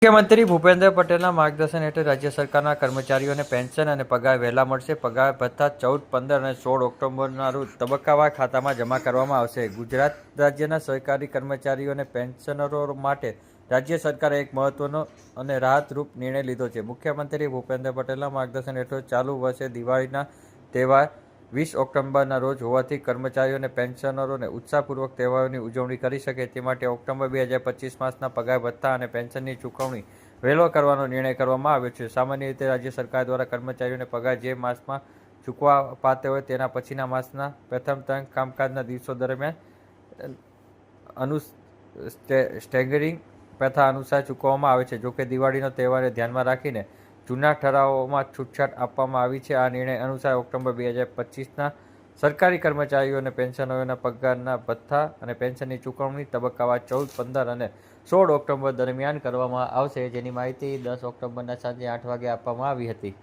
મુખ્યમંત્રી ભૂપેન્દ્ર પટેલના માર્ગદર્શન હેઠળ રાજ્ય સરકારના કર્મચારીઓને પેન્શન અને પગાર વહેલા મળશે. પગાર ભથ્થા 14, 15 અને 16 ઓક્ટોબરના રોજ તબક્કાવાર ખાતામાં જમા કરવામાં આવશે. ગુજરાત રાજ્યના સરકારી કર્મચારીઓ અને પેન્શનરો માટે રાજ્ય સરકારે એક મહત્વનો અને રાહતરૂપ નિર્ણય લીધો છે. મુખ્યમંત્રી ભૂપેન્દ્ર પટેલના માર્ગદર્શન હેઠળ ચાલુ વર્ષે દિવાળીના તહેવાર 20 ઓક્ટોબરના રોજ હોવાથી કર્મચારીઓ અને પેન્શનરોને ઉત્સાહપૂર્વક તહેવારોની ઉજવણી કરી શકે તે માટે ઓક્ટોબર 2025 માસના પગાર ભથ્થા અને પેન્શનની ચૂકવણી વહેલો કરવાનો નિર્ણય કરવામાં આવ્યો છે. સામાન્ય રીતે રાજ્ય સરકાર દ્વારા કર્મચારીઓને પગાર જે માસમાં ચૂકવવા પાત્ર હોય તેના પછીના માસના પ્રથમ 3 કામકાજના દિવસો દરમિયાન સ્ટેગરિંગ પ્રથા અનુસાર ચૂકવવામાં આવે છે. જોકે દિવાળીનો તહેવારને ધ્યાનમાં રાખીને જૂના ઠરાવોમાં છૂટછાટ આપવામાં આવી છે. આ નિર્ણય અનુસાર ઓક્ટોબર 2025ના સરકારી કર્મચારીઓ અને પેન્શનરોના પગારના ભથ્થા અને પેન્શનની ચૂકવણી તબક્કાવાર 14, 15 અને 16 ઓક્ટોબર દરમિયાન કરવામાં આવશે, જેની માહિતી 10 ઓક્ટોબરના સાંજે 8 વાગે આપવામાં આવી હતી.